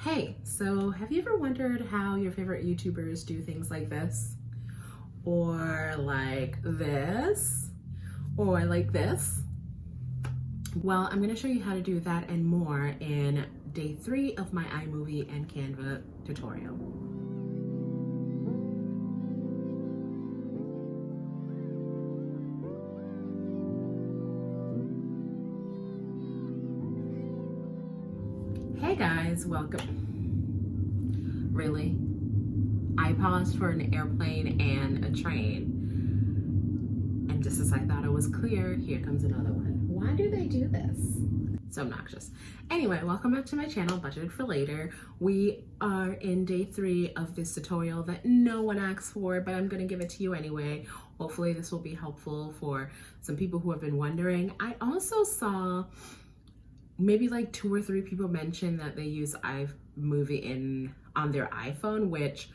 Hey, so have you ever wondered how your favorite YouTubers do things like this? Or like this? Or like this? Well, I'm gonna show you how to do that and more in day 3 of my iMOVIE and Canva tutorial. Hey guys, welcome. Really? I paused for an airplane and a train, and just as I thought it was clear, here comes another one. Why do they do this? So obnoxious. Anyway, welcome back to my channel, Budgeted for Later. We are in day 3 of this tutorial that no one asked for, but I'm gonna give it to you anyway. Hopefully this will be helpful for some people who have been wondering. I also saw maybe like 2 or 3 people mention that they use iMOVIE on their iPhone, which,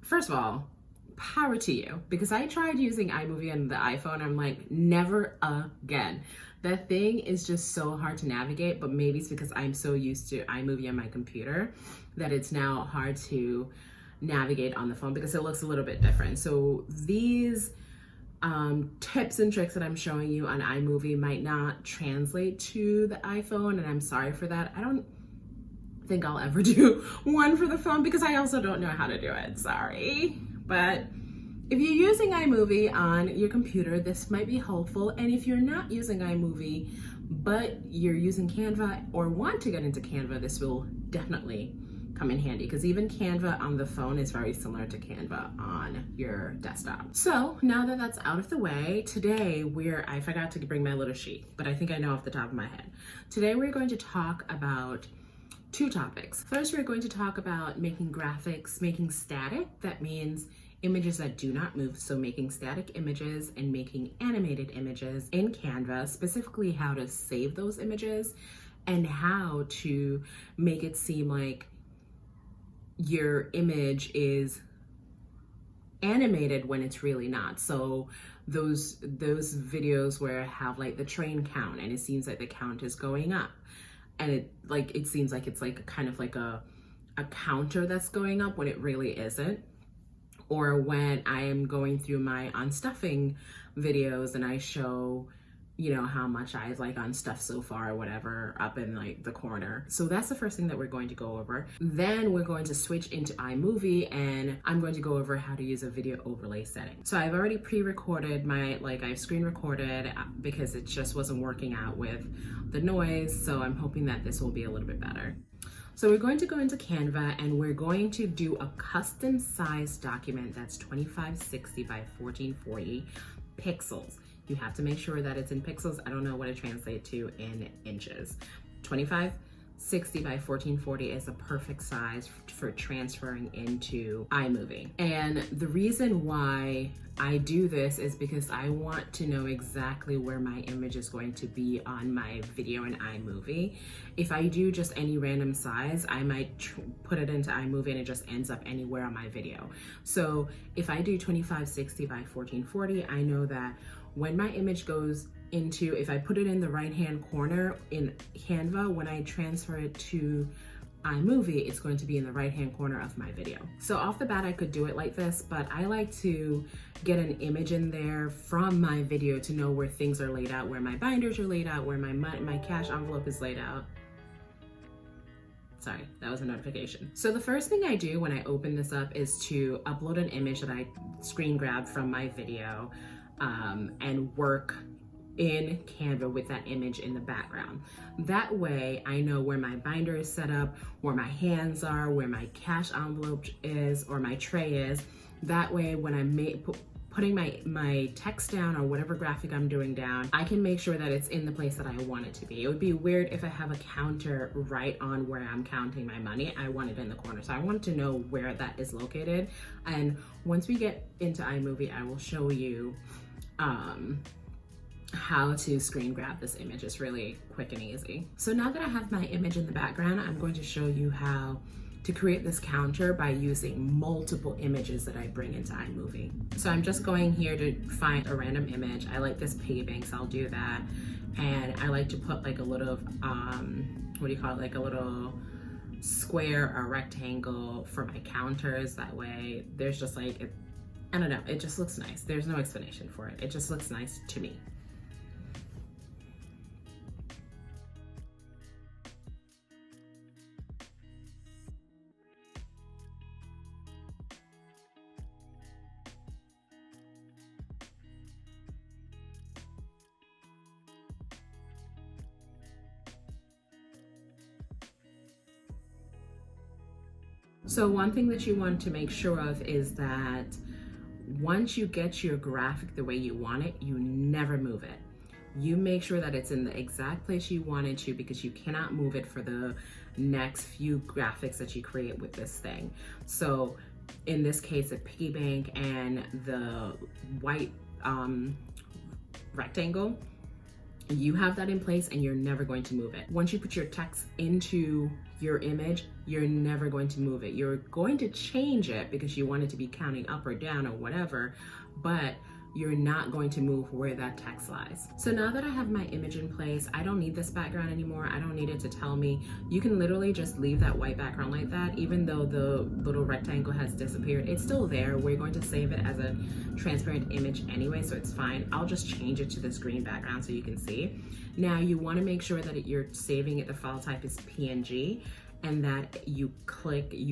first of all, power to you, because I tried using iMOVIE on the iPhone. I'm like, never again. That thing is just so hard to navigate, but maybe it's because I'm so used to iMOVIE on my computer that it's now hard to navigate on the phone because it looks a little bit different. So these tips and tricks that I'm showing you on iMOVIE might not translate to the iPhone, and I'm sorry for that. I don't think I'll ever do one for the phone because I also don't know how to do it, sorry. But if you're using iMOVIE on your computer, this might be helpful. And if you're not using iMOVIE, but you're using Canva or want to get into Canva, this will definitely come in handy, because even Canva on the phone is very similar to Canva on your desktop. So now that that's out of the way, today I forgot to bring my little sheet, but I think I know off the top of my head. Today we're going to talk about 2 topics. First, we're going to talk about making graphics, making static. That means images that do not move, so making static images and making animated images in Canva, specifically how to save those images and how to make it seem like your image is animated when it's really not. So those videos where I have like the train count and it seems like the count is going up, and it seems like it's like kind of like a counter that's going up when it really isn't. Or when I am going through my unstuffing videos and I show, you know, how much I've like unstuffed so far or whatever up in like the corner. So that's the first thing that we're going to go over. Then we're going to switch into iMOVIE and I'm going to go over how to use a video overlay setting. So I've already pre-recorded I've screen recorded because it just wasn't working out with the noise. So I'm hoping that this will be a little bit better. So we're going to go into Canva and we're going to do a custom size document that's 2560 by 1440 pixels. You have to make sure that it's in pixels. I don't know what it translates to in inches. 2560 by 1440 is a perfect size for transferring into iMOVIE. And the reason why I do this is because I want to know exactly where my image is going to be on my video in iMOVIE. If I do just any random size, I might put it into iMOVIE and it just ends up anywhere on my video. So if I do 2560 by 1440, I know that when my image goes into, if I put it in the right-hand corner in Canva, when I transfer it to iMOVIE, it's going to be in the right-hand corner of my video. So off the bat, I could do it like this, but I like to get an image in there from my video to know where things are laid out, where my binders are laid out, where my cash envelope is laid out. Sorry, that was a notification. So the first thing I do when I open this up is to upload an image that I screen grabbed from my video and work in Canva with that image in the background. That way I know where my binder is set up, where my hands are, where my cash envelope is, or my tray is. That way when I'm putting my text down or whatever graphic I'm doing down, I can make sure that it's in the place that I want it to be. It would be weird if I have a counter right on where I'm counting my money. I want it in the corner. So I want to know where that is located. And once we get into iMOVIE, I will show you how to screen grab this image. It's really quick and easy. So now that I have my image in the background, I'm going to show you how to create this counter by using multiple images that I bring into iMOVIE. So I'm just going here to find a random image. I like this piggy bank, so I'll do that. And I like to put like a little, what do you call it? Like a little square or rectangle for my counters. That way there's just like, I don't know, it just looks nice. There's no explanation for it. It just looks nice to me. So one thing that you want to make sure of is that once you get your graphic the way you want it, you never move it. You make sure that it's in the exact place you want it to, because you cannot move it for the next few graphics that you create with this thing. So in this case, a piggy bank and the white rectangle, you have that in place and you're never going to move it. Once you put your text into your image, you're never going to move it. You're going to change it because you want it to be counting up or down or whatever, but you're not going to move where that text lies. So now that I have my image in place, I don't need this background anymore. I don't need it to tell me. You can literally just leave that white background like that. Even though the little rectangle has disappeared, it's still there. We're going to save it as a transparent image anyway, so it's fine. I'll just change it to this green background so you can see. Now you want to make sure that you're saving it, the file type is PNG, and that you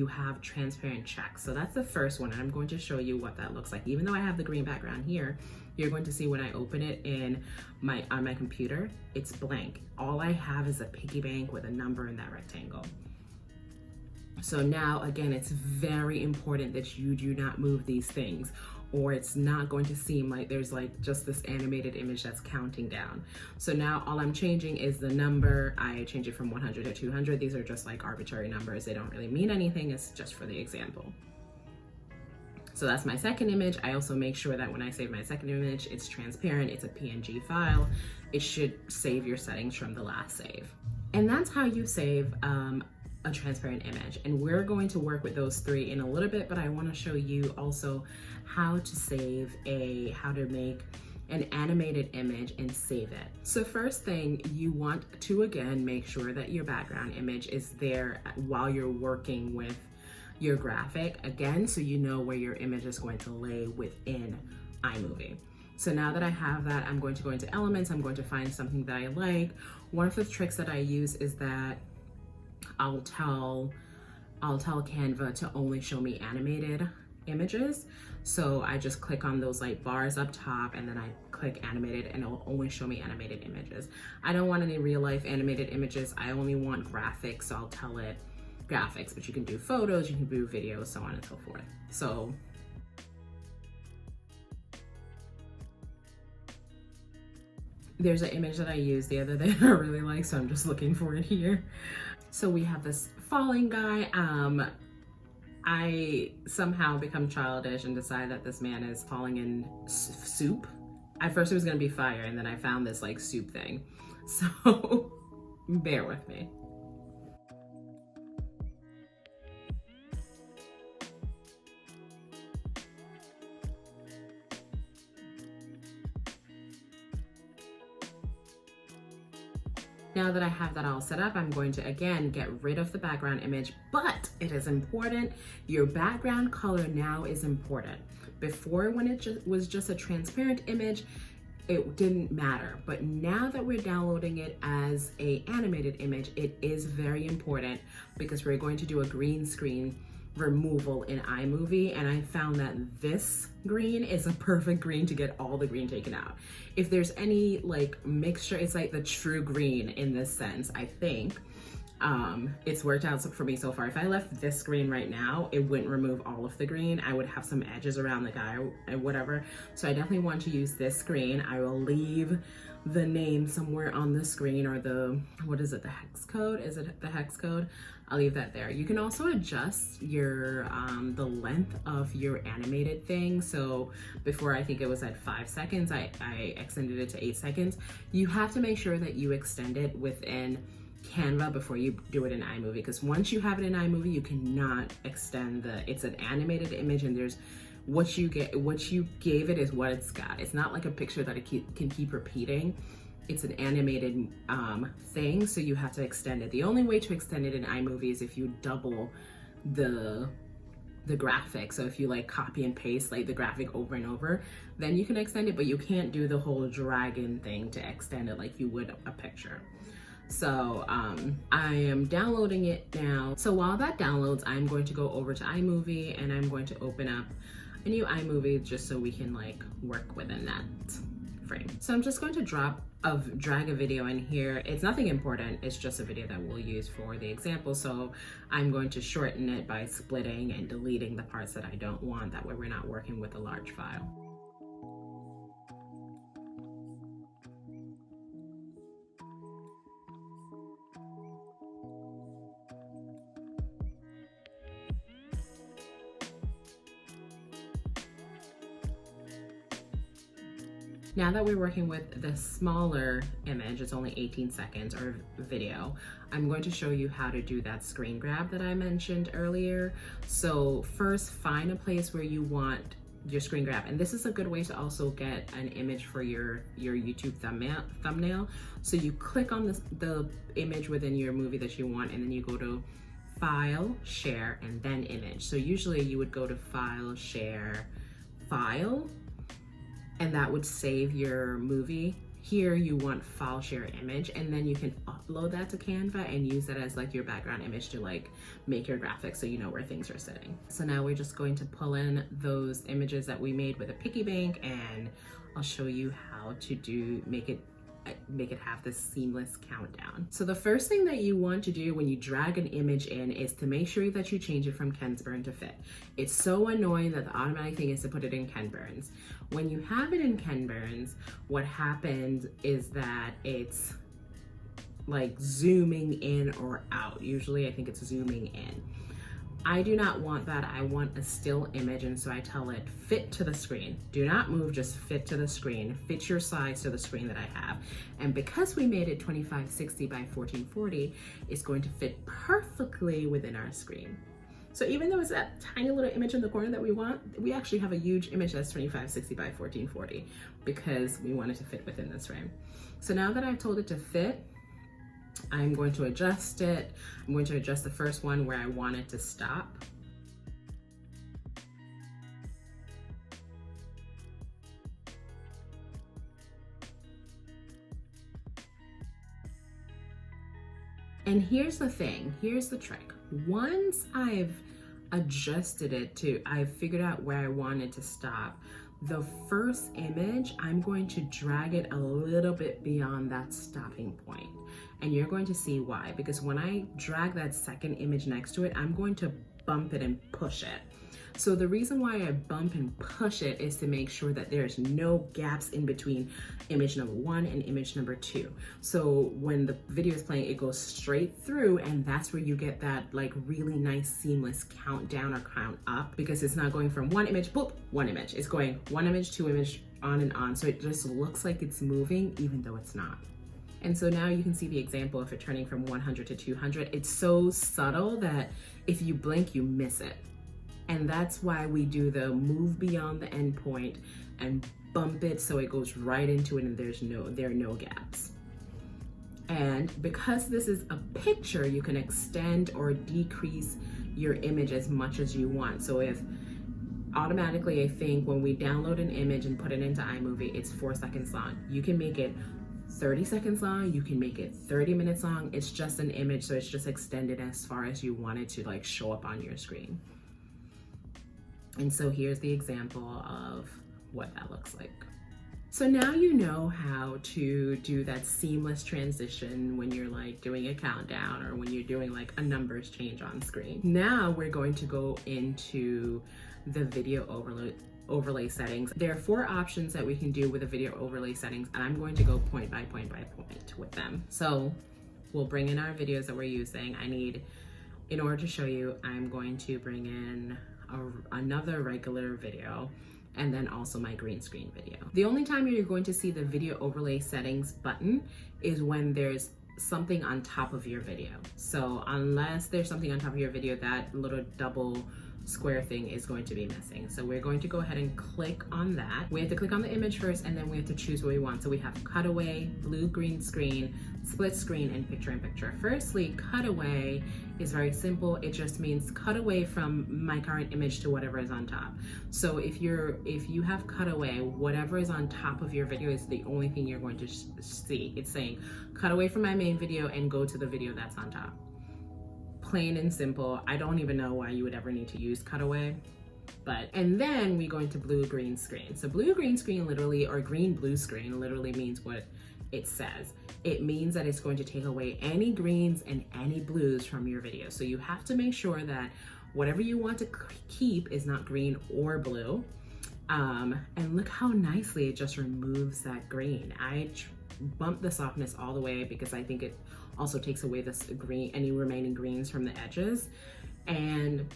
have transparent check. So that's the first one. I'm going to show you what that looks like. Even though I have the green background here, you're going to see when I open it on my computer, it's blank. All I have is a piggy bank with a number in that rectangle. So now, again, it's very important that you do not move these things, or it's not going to seem like there's like just this animated image that's counting down. So now all I'm changing is the number. I change it from 100 to 200. These are just like arbitrary numbers. They don't really mean anything. It's just for the example. So that's my second image. I also make sure that when I save my second image, it's transparent, it's a PNG file. It should save your settings from the last save. And that's how you save a transparent image. And we're going to work with those three in a little bit, but I want to show you also how to make an animated image and save it. So first thing, you want to, again, make sure that your background image is there while you're working with your graphic, again, so you know where your image is going to lay within iMOVIE. So now that I have that, I'm going to go into elements. I'm going to find something that I like. One of the tricks that I use is that I'll tell Canva to only show me animated images. So I just click on those like bars up top and then I click animated and it'll only show me animated images. I don't want any real life animated images. I only want graphics, so I'll tell it graphics, but you can do photos, you can do videos, so on and so forth. So there's an image that I used the other day I really like, so I'm just looking for it here. So we have this falling guy. I somehow become childish and decide that this man is falling in soup. At first it was gonna be fire, and then I found this like soup thing. So bear with me. Now that I have that all set up, I'm going to again get rid of the background image, but it is important. Your background color now is important. Before, when it was just a transparent image, it didn't matter. But now that we're downloading it as an animated image, it is very important because we're going to do a green screen removal in iMOVIE, and I found that this green is a perfect green to get all the green taken out. If there's any like mixture, it's like the true green in this sense. I think it's worked out for me so far. If I left this green right now, it wouldn't remove all of the green. I would have some edges around the guy and whatever. So I definitely want to use this green. I will leave the name somewhere on the screen, or the, what is it, the hex code? Is it the hex code? I'll leave that there. You can also adjust your the length of your animated thing. So before, I think it was at 5 seconds, I extended it to 8 seconds. You have to make sure that you extend it within Canva before you do it in iMOVIE, because once you have it in iMOVIE, you cannot extend it's an animated image, and there's what you gave it is what it's got. It's not like a picture that it can keep repeating. it's an animated thing, so you have to extend it. The only way to extend it in iMOVIE is if you double the graphic. So if you like copy and paste like the graphic over and over, then you can extend it, but you can't do the whole dragon thing to extend it like you would a picture. So I am downloading it now. So while that downloads, I'm going to go over to iMOVIE and I'm going to open up a new iMOVIE just so we can like work within that frame. So I'm just going to drag a video in here. It's nothing important, it's just a video that we'll use for the example. So I'm going to shorten it by splitting and deleting the parts that I don't want. That way we're not working with a large file. Now that we're working with the smaller image, it's only 18 seconds or video, I'm going to show you how to do that screen grab that I mentioned earlier. So first, find a place where you want your screen grab. And this is a good way to also get an image for your YouTube thumbnail. So you click on the image within your movie that you want, and then you go to File, Share, and then Image. So usually you would go to File, Share, File, and that would save your movie. Here you want File, Share, Image, and then you can upload that to Canva and use that as like your background image to like make your graphics so you know where things are sitting. So now we're just going to pull in those images that we made with a piggy bank, and I'll show you how to make it have this seamless countdown. So the first thing that you want to do when you drag an image in is to make sure that you change it from Ken Burns to fit. It's so annoying that the automatic thing is to put it in Ken Burns. When you have it in Ken Burns, what happens is that it's like zooming in or out. Usually I think it's zooming in. I do not want that. I want a still image, and so I tell it fit to the screen. Do not move, just fit to the screen. Fit your size to the screen that I have. And because we made it 2560 by 1440, it's going to fit perfectly within our screen. So even though it's that tiny little image in the corner that we want, we actually have a huge image that's 2560 by 1440 because we want it to fit within this frame. So now that I've told it to fit, I'm going to adjust it. I'm going to adjust the first one where I want it to stop. And here's the thing, here's the trick. Once I've adjusted it I've figured out where I want it to stop, the first image, I'm going to drag it a little bit beyond that stopping point. And you're going to see why, because when I drag that second image next to it, I'm going to bump it and push it. So the reason why I bump and push it is to make sure that there's no gaps in between image number 1 and image number 2. So when the video is playing, it goes straight through, and that's where you get that like really nice seamless countdown or count up, because it's not going from one image, boop, one image. It's going one image, two image, on and on. So it just looks like it's moving even though it's not. And so now you can see the example of it turning from 100 to 200. It's so subtle that if you blink, you miss it. And that's why we do the move beyond the endpoint and bump it so it goes right into it and there are no gaps. And because this is a picture, you can extend or decrease your image as much as you want. So if automatically, I think when we download an image and put it into iMOVIE, it's 4 seconds long. You can make it 30 seconds long, you can make it 30 minutes long. It's just an image, so it's just extended as far as you want it to like show up on your screen. And so here's the example of what that looks like. So now you know how to do that seamless transition when you're like doing a countdown or when you're doing like a numbers change on screen. Now we're going to go into the video overlay settings. There are 4 options that we can do with the video overlay settings, and I'm going to go point by point by point with them. So we'll bring in our videos that we're using. In order to show you, I'm going to bring in another regular video and then also my green screen video. The only time you're going to see the video overlay settings button is when there's something on top of your video. So unless there's something on top of your video, that little double square thing is going to be missing. So we're going to go ahead and click on that. We have to click on the image first, and then we have to choose what we want. So we have cutaway, blue green screen, split screen, and picture-in-picture. Firstly, cutaway is very simple. It just means cut away from my current image to whatever is on top. So if you have cutaway, whatever is on top of your video is the only thing you're going to see. It's saying cut away from my main video and go to the video that's on top. Plain and simple. I don't even know why you would ever need to use cutaway. And then we go into blue green screen. So blue green screen literally, or green blue screen literally means what it says. It means that it's going to take away any greens and any blues from your video. So you have to make sure that whatever you want to keep is not green or blue. And look how nicely it just removes that green. I bumped the softness all the way because I think it also takes away this any remaining greens from the edges. And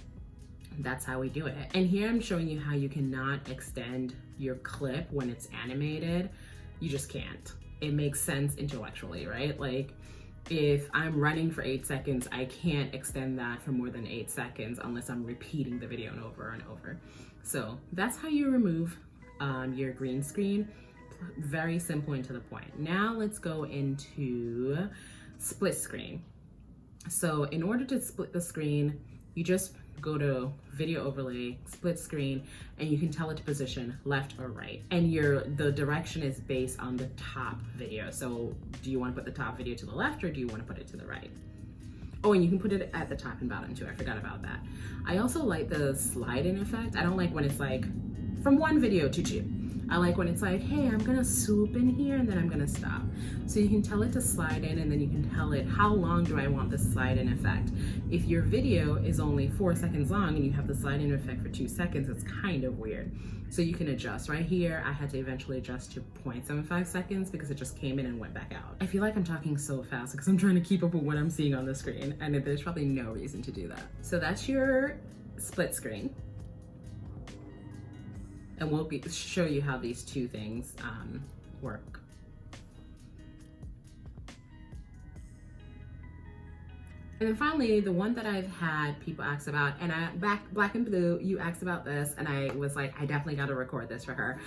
that's how we do it. And here I'm showing you how you cannot extend your clip when it's animated. You just can't. It makes sense intellectually, right? Like if I'm running for 8 seconds, I can't extend that for more than 8 seconds unless I'm repeating the video over and over. So that's how you remove your green screen. Very simple and to the point. Now let's go into split screen. So in order to split the screen, you just go to video overlay, split screen, and you can tell it to position left or right. And the direction is based on the top video. So do you want to put the top video to the left or do you want to put it to the right? Oh, and you can put it at the top and bottom too. I forgot about that. I also like the slide in effect. I don't like when it's like from one video to two. I like when it's like, hey, I'm gonna swoop in here and then I'm gonna stop. So you can tell it to slide in, and then you can tell it how long do I want the slide in effect. If your video is only 4 seconds long and you have the slide in effect for 2 seconds, it's kind of weird. So you can adjust. Right here, I had to eventually adjust to 0.75 seconds because it just came in and went back out. I feel like I'm talking so fast because I'm trying to keep up with what I'm seeing on the screen, and there's probably no reason to do that. So that's your split screen. And we'll show you how these two things work. And then finally, the one that I've had people ask about, and Black and Blue, you asked about this, and I was like, I definitely got to record this for her.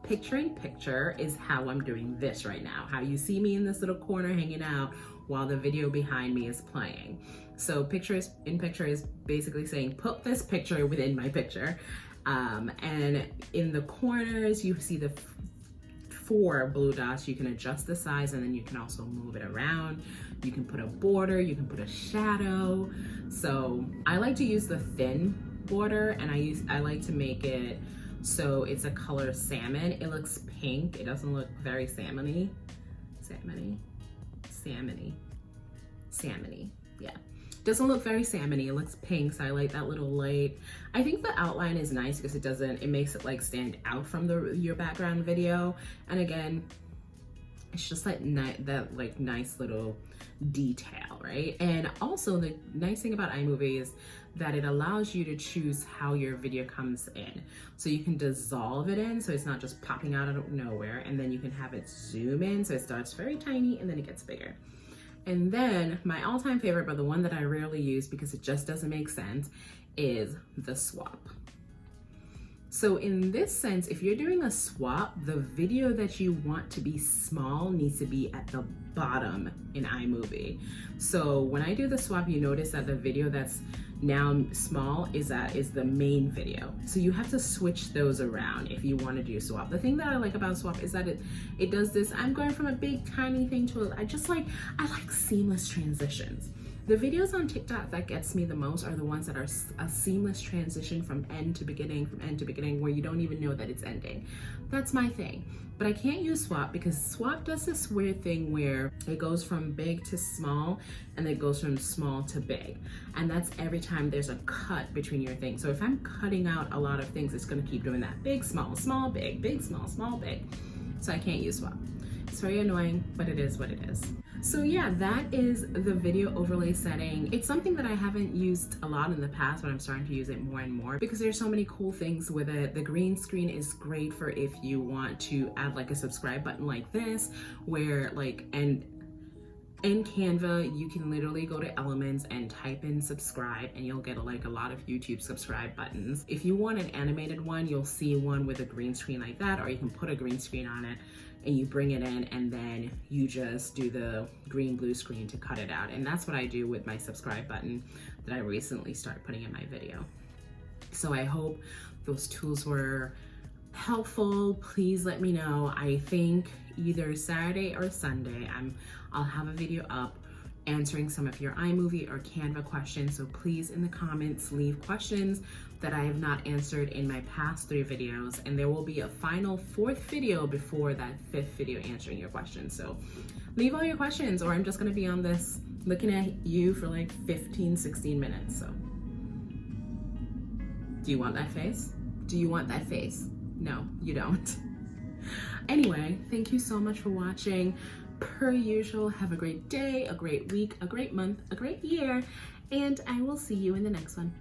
Picture in picture is how I'm doing this right now. How you see me in this little corner hanging out while the video behind me is playing. So picture in picture is basically saying, put this picture within my picture. And in the corners, you see the 4 blue dots. You can adjust the size, and then you can also move it around. You can put a border, you can put a shadow. So I like to use the thin border, and I like to make it so it's a color salmon. It looks pink. It doesn't look very salmony. Salmony, yeah. Doesn't look very salmony. It looks pink, so I like that little light. I think the outline is nice because it makes it like stand out from your background video. And again, it's just like that like nice little detail, right? And also the nice thing about iMOVIE is that it allows you to choose how your video comes in. So you can dissolve it in, so it's not just popping out of nowhere, and then you can have it zoom in, so it starts very tiny and then it gets bigger. And then my all-time favorite, but the one that I rarely use because it just doesn't make sense, is the swap. So in this sense, if you're doing a swap, the video that you want to be small needs to be at the bottom in iMOVIE. So when I do the swap, you notice that the video that's now small is the main video. So you have to switch those around if you want to do swap. The thing that I like about swap is that it does this, I'm going from a big tiny thing to I like seamless transitions. The videos on TikTok that gets me the most are the ones that are a seamless transition from end to beginning, where you don't even know that it's ending. That's my thing. But I can't use swap because swap does this weird thing where it goes from big to small, and it goes from small to big. And that's every time there's a cut between your things. So if I'm cutting out a lot of things, it's gonna keep doing that big, small, small, big, big, small, small, big. So I can't use swap. It's very annoying, but it is what it is. So yeah, that is the video overlay setting. It's something that I haven't used a lot in the past, but I'm starting to use it more and more because there's so many cool things with it. The green screen is great for if you want to add like a subscribe button like this, where like, and In Canva, you can literally go to Elements and type in subscribe, and you'll get like a lot of YouTube subscribe buttons. If you want an animated one, you'll see one with a green screen like that, or you can put a green screen on it and you bring it in, and then you just do the blue screen to cut it out. And that's what I do with my subscribe button that I recently started putting in my video. So I hope those tools were helpful. Please let me know. I think either Saturday or Sunday I'll have a video up answering some of your iMOVIE or Canva questions. So please, in the comments, leave questions that I have not answered in my past 3 videos, and there will be a final 4th video before that 5th video answering your questions. So leave all your questions, or I'm just gonna be on this looking at you for like 15-16 minutes. So do you want that face? Do you want that face? No, you don't. Anyway, thank you so much for watching. Per usual, have a great day, a great week, a great month, a great year, and I will see you in the next one.